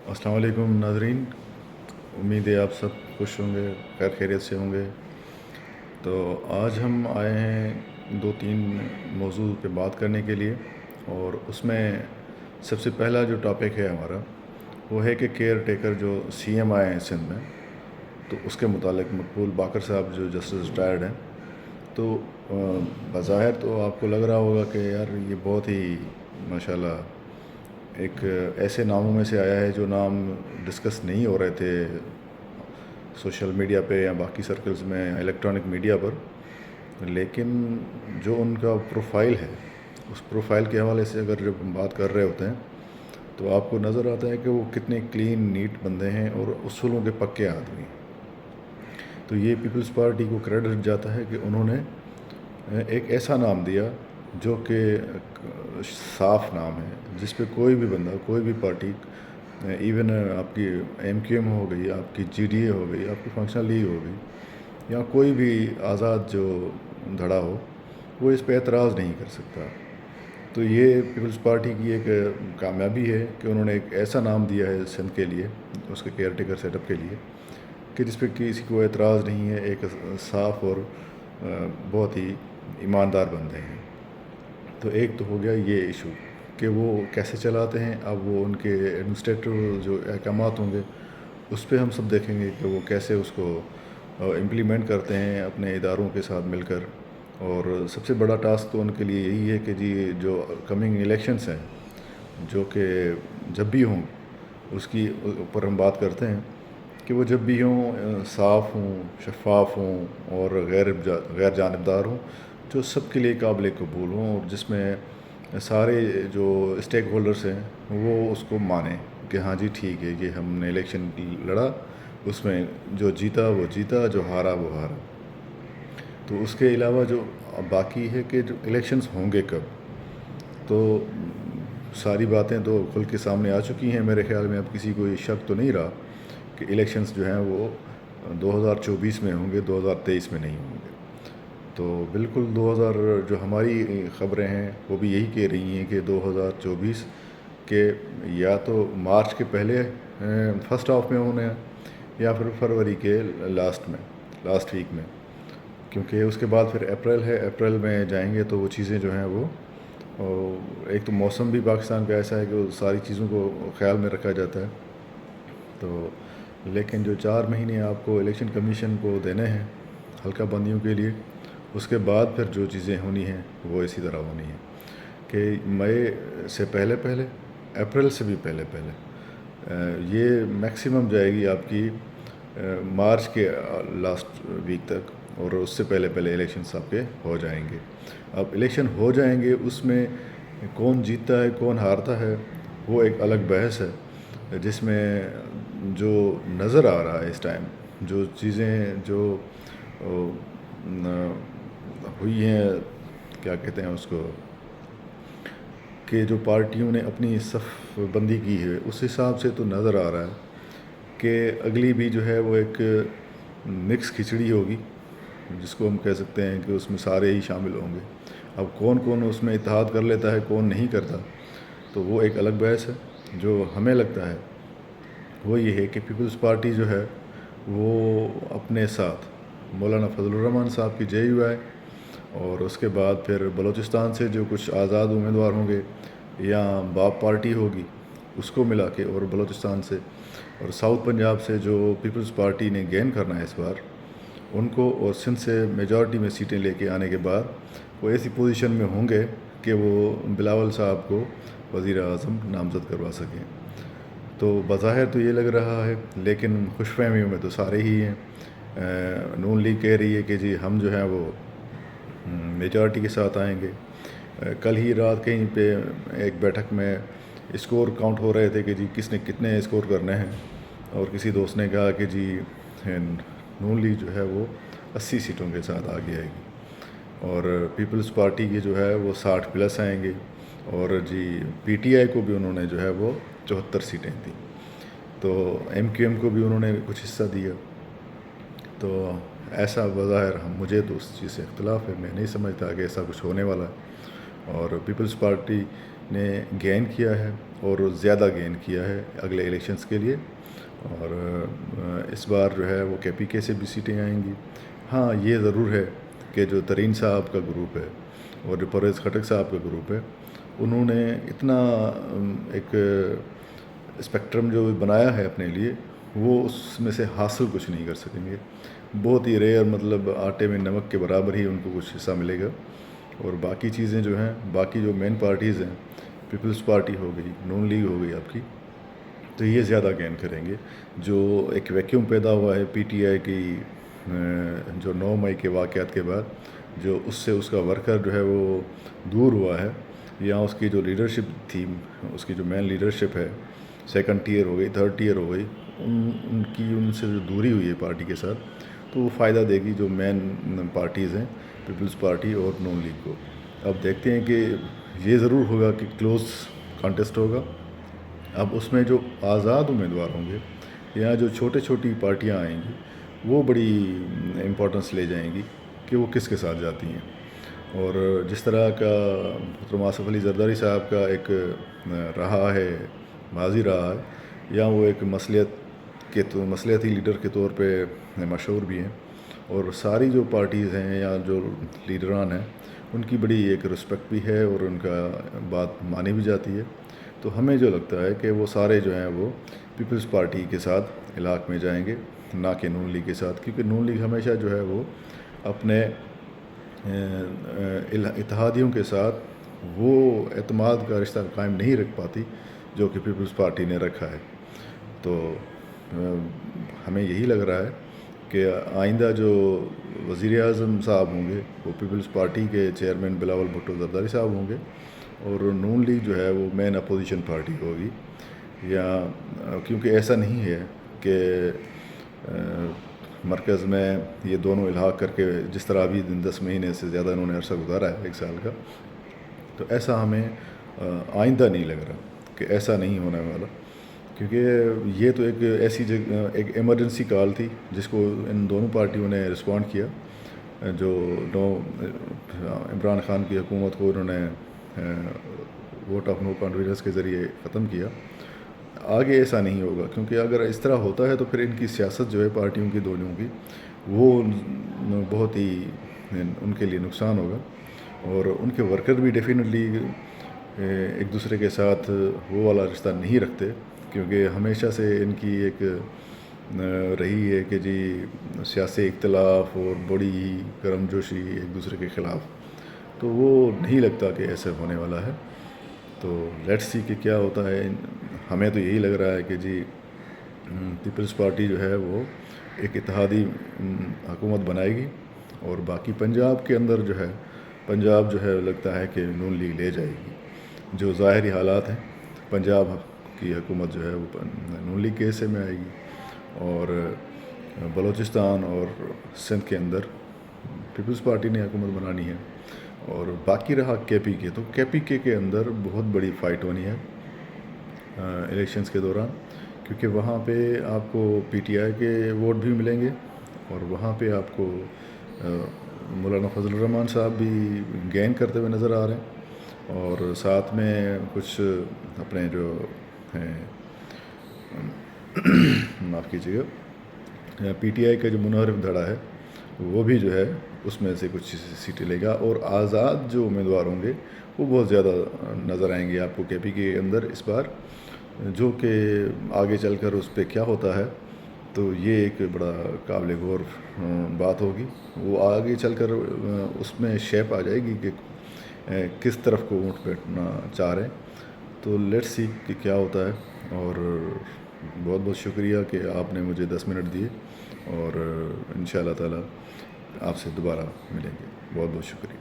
अस्सलाम वालेकुम नाज़रीन। उम्मीद है आप सब खुश होंगे, खैर खैरियत से होंगे। तो आज हम आए हैं दो तीन मौजू पे बात करने के लिए, और उसमें सबसे पहला जो टॉपिक है हमारा वो है कि केयर टेकर जो सीएम आए हैं सिंध में, तो उसके मुतालिक मकबूल बाकर साहब जो जस्टिस रिटायर्ड हैं। तो बज़ाहिर तो आपको लग रहा होगा कि यार ये बहुत ही माशाल्लाह एक ऐसे नामों में से आया है जो नाम डिस्कस नहीं हो रहे थे सोशल मीडिया पे या बाकी सर्कल्स में, इलेक्ट्रॉनिक मीडिया पर। लेकिन जो उनका प्रोफाइल है, उस प्रोफाइल के हवाले से अगर जब हम बात कर रहे होते हैं तो आपको नज़र आता है कि वो कितने क्लीन नीट बंदे हैं और उसूलों के पक्के आदमी। तो ये पीपल्स पार्टी को क्रेडिट जाता है कि उन्होंने एक ऐसा नाम दिया जो कि साफ नाम है, जिस पे कोई भी बंदा, कोई भी पार्टी, इवन आपकी एमक्यूएम हो गई, आपकी जीडीए हो गई, आपकी फंक्शनल लीग हो गई, या कोई भी आज़ाद जो धड़ा हो, वो इस पे एतराज़ नहीं कर सकता। तो ये पीपल्स पार्टी की एक कामयाबी है कि उन्होंने एक ऐसा नाम दिया है सिंध के लिए, उसके केयर टेकर सेटअप के लिए, कि जिस पे किसी को एतराज़ नहीं है। एक साफ़ और बहुत ही ईमानदार बंदे हैं। तो एक तो हो गया ये इशू कि वो कैसे चलाते हैं। अब वो उनके एडमिनिस्ट्रेटिव जो अहकामात होंगे उस पर हम सब देखेंगे कि वो कैसे उसको इम्प्लीमेंट करते हैं अपने इदारों के साथ मिलकर। और सबसे बड़ा टास्क तो उनके लिए यही है कि जी जो कमिंग इलेक्शंस हैं, जो कि जब भी हों, उसकी ऊपर हम बात करते हैं कि वो जब भी हों साफ़ हों, शफाफ हों और गैर जानिबदार हों, जो सबके लिए काबिल कबूल हों, और जिसमें सारे जो स्टेक होल्डर्स हैं वो उसको मानें कि हाँ जी ठीक है, ये हमने इलेक्शन लड़ा, उसमें जो जीता वो जीता, जो हारा वो हारा। तो उसके अलावा जो बाकी है कि जो इलेक्शंस होंगे कब, तो सारी बातें तो खुल के सामने आ चुकी हैं। मेरे ख्याल में अब किसी को ये शक तो नहीं रहा कि इलेक्शंस जो हैं वो 2024 में होंगे, 2023 में नहीं होंगे। तो बिल्कुल 2000 जो हमारी ख़बरें हैं वो भी यही कह रही हैं कि 2024 के या तो मार्च के पहले फर्स्ट हाफ में होने हैं, या फिर फरवरी के लास्ट वीक में, क्योंकि उसके बाद फिर अप्रैल है, अप्रैल में जाएंगे तो वो चीज़ें जो हैं वो, और एक तो मौसम भी पाकिस्तान का ऐसा है कि वो सारी चीज़ों को ख्याल में रखा जाता है। तो लेकिन जो 4 महीने आपको इलेक्शन कमीशन को देने हैं हल्का बंदियों के लिए, उसके बाद फिर जो चीज़ें होनी हैं वो इसी तरह होनी है कि मई से पहले पहले, अप्रैल से भी पहले पहले ये मैक्सिमम जाएगी आपकी मार्च के लास्ट वीक तक, और उससे पहले पहले इलेक्शंस आपके हो जाएंगे। अब इलेक्शन हो जाएंगे, उसमें कौन जीतता है कौन हारता है वो एक अलग बहस है, जिसमें जो नज़र आ रहा है इस टाइम, जो चीज़ें जो हुई हैं, क्या कहते हैं उसको, कि जो पार्टियों ने अपनी सफ़ बंदी की है, उस हिसाब से तो नज़र आ रहा है कि अगली भी जो है वो एक मिक्स खिचड़ी होगी, जिसको हम कह सकते हैं कि उसमें सारे ही शामिल होंगे। अब कौन कौन उसमें इत्तेहाद कर लेता है, कौन नहीं करता, तो वो एक अलग बहस है। जो हमें लगता है वो ये है कि पीपल्स पार्टी जो है वो अपने साथ मौलाना फजलुर रहमान साहब की JUI, और उसके बाद फिर बलूचिस्तान से जो कुछ आज़ाद उम्मीदवार होंगे, या बाप पार्टी होगी उसको मिला के, और बलूचिस्तान से और साउथ पंजाब से जो पीपल्स पार्टी ने गेन करना है इस बार उनको, और सिंध से मेजॉरिटी में सीटें लेके आने के बाद वो ऐसी पोजीशन में होंगे कि वो बिलावल साहब को वज़ीर आज़म नामज़द करवा सकें। तो बज़ाहिर तो ये लग रहा है, लेकिन खुशफहमियों में तो सारे ही हैं। नून लीग कह रही है कि जी हम जो है वो मेजॉरिटी के साथ आएंगे। कल ही रात कहीं पे एक बैठक में स्कोर काउंट हो रहे थे कि जी किसने कितने स्कोर करने हैं, और किसी दोस्त ने कहा कि जी नून लीग जो है वो 80 सीटों के साथ आगे आएगी, और पीपल्स पार्टी की जो है वो 60 प्लस आएंगे, और जी PTI को भी उन्होंने जो है वो 74 सीटें दी। तो MQM को भी उन्होंने कुछ हिस्सा दिया। तो ऐसा बज़ाहिर मुझे तो उस चीज़ से इख्तलाफ है, मैं नहीं समझता कि ऐसा कुछ होने वाला है। और पीपल्स पार्टी نے گین کیا ہے اور زیادہ گین کیا ہے اگلے الیکشنز کے لیے، اور اس بار جو ہے وہ کے پی کے سے بھی سیٹیں آئیں گی۔ ہاں یہ ضرور ہے کہ جو ترین صاحب کا گروپ ہے اور جو پرویز خٹک صاحب کا گروپ ہے، انہوں نے اتنا ایک اسپیکٹرم جو بنایا ہے اپنے لیے، وہ اس میں سے حاصل کچھ نہیں کر سکیں گے۔ بہت ہی ریئر، مطلب آٹے میں نمک کے برابر ہی ان کو کچھ حصہ ملے گا، اور باقی چیزیں جو ہیں، باقی جو مین پارٹیز ہیں، پیپلز پارٹی ہو گئی، نون لیگ ہو گئی آپ کی، تو یہ زیادہ گین کریں گے۔ جو ایک ویکیوم پیدا ہوا ہے پی ٹی آئی کی جو 9 مئی کے واقعات کے بعد، جو اس سے اس کا ورکر جو ہے وہ دور ہوا ہے، یا اس کی جو لیڈرشپ تھی، اس کی جو مین لیڈرشپ ہے، سیکنڈ ٹیئر ہو گئی، تھرڈ ٹیئر ہو گئی، ان سے جو دوری ہوئی ہے پارٹی کے ساتھ، تو وہ فائدہ دے گی جو مین پارٹیز ہیں، پیپلز پارٹی اور نون لیگ کو۔ اب دیکھتے ہیں کہ یہ ضرور ہوگا کہ کلوز کانٹیسٹ ہوگا۔ اب اس میں جو آزاد امیدوار ہوں گے یا جو چھوٹی پارٹیاں آئیں گی، وہ بڑی امپورٹنس لے جائیں گی کہ وہ کس کے ساتھ جاتی ہیں۔ اور جس طرح کا محترم آصف علی زرداری صاحب کا ایک رہا ہے، ماضی رہا ہے، یا وہ ایک مصلحتی لیڈر کے طور پہ مشہور بھی ہیں، اور ساری جو پارٹیز ہیں یا جو لیڈران ہیں، ان کی بڑی ایک رسپیکٹ بھی ہے اور ان کا بات مانی بھی جاتی ہے۔ تو ہمیں جو لگتا ہے کہ وہ سارے جو ہیں وہ پیپلز پارٹی کے ساتھ علاق میں جائیں گے، نہ کہ نون لیگ کے ساتھ، کیونکہ نون لیگ ہمیشہ جو ہے وہ اپنے اتحادیوں کے ساتھ وہ اعتماد کا رشتہ قائم نہیں رکھ پاتی جو کہ پیپلز پارٹی نے رکھا ہے۔ تو ہمیں یہی لگ رہا ہے کہ آئندہ جو وزیر اعظم صاحب ہوں گے وہ پیپلز پارٹی کے چیئرمین بلاول بھٹو زرداری صاحب ہوں گے، اور نون لیگ جو ہے وہ مین اپوزیشن پارٹی ہوگی۔ یا کیونکہ ایسا نہیں ہے کہ مرکز میں یہ دونوں الحاق کر کے، جس طرح ابھی 10 مہینے سے زیادہ انہوں نے عرصہ گزارا ہے، 1 سال کا، تو ایسا ہمیں آئندہ نہیں لگ رہا کہ ایسا نہیں ہونے والا، کیونکہ یہ تو ایک ایسی جگہ، ایک ایمرجنسی کال تھی جس کو ان دونوں پارٹیوں نے رسپونڈ کیا، جو عمران خان کی حکومت کو انہوں نے ووٹ آف نو کانفیڈنس کے ذریعے ختم کیا۔ آگے ایسا نہیں ہوگا، کیونکہ اگر اس طرح ہوتا ہے تو پھر ان کی سیاست جو ہے پارٹیوں کی دونوں کی، وہ بہت ہی ان کے لیے نقصان ہوگا، اور ان کے ورکر بھی ڈیفینیٹلی ایک دوسرے کے ساتھ وہ والا رشتہ نہیں رکھتے، کیونکہ ہمیشہ سے ان کی ایک رہی ہے کہ جی سیاسی اختلاف اور بڑی گرم جوشی ایک دوسرے کے خلاف، تو وہ نہیں لگتا کہ ایسا ہونے والا ہے۔ تو لیٹس سی کہ کیا ہوتا ہے۔ ہمیں تو یہی لگ رہا ہے کہ جی پیپلز پارٹی جو ہے وہ ایک اتحادی حکومت بنائے گی، اور باقی پنجاب کے اندر جو ہے، پنجاب جو ہے لگتا ہے کہ نون لیگ لے جائے گی۔ جو ظاہری حالات ہیں، پنجاب کی حکومت جو ہے وہ نون لیگ کے حصے میں آئے گی، اور بلوچستان اور سندھ کے اندر پیپلز پارٹی نے حکومت بنانی ہے۔ اور باقی رہا کے پی کے، تو کے پی کے اندر بہت بڑی فائٹ ہونی ہے الیکشنز کے دوران، کیونکہ وہاں پہ آپ کو پی ٹی آئی کے ووٹ بھی ملیں گے، اور وہاں پہ آپ کو مولانا فضل الرحمان صاحب بھی گین کرتے ہوئے نظر آ رہے ہیں، اور ساتھ میں کچھ اپنے جو ہیں معاف کیجیے گا، پی ٹی آئی کا جو منحرف دھڑا ہے وہ بھی جو ہے اس میں سے کچھ سیٹیں لے گا، اور آزاد جو امیدوار ہوں گے وہ بہت زیادہ نظر آئیں گے آپ کو کے پی کے اندر اس بار، جو کہ آگے چل کر اس پہ کیا ہوتا ہے تو یہ ایک بڑا قابل غور بات ہوگی۔ وہ آگے چل کر اس میں شیپ آ جائے گی کہ کس طرف کو اونٹ بیٹھنا چاہ رہے ہیں۔ تو لیٹس سی کہ کیا ہوتا ہے، اور بہت بہت شکریہ کہ آپ نے مجھے 10 منٹ دیے، اور ان شاء اللہ تعالیٰ آپ سے دوبارہ ملیں گے۔ بہت بہت شکریہ۔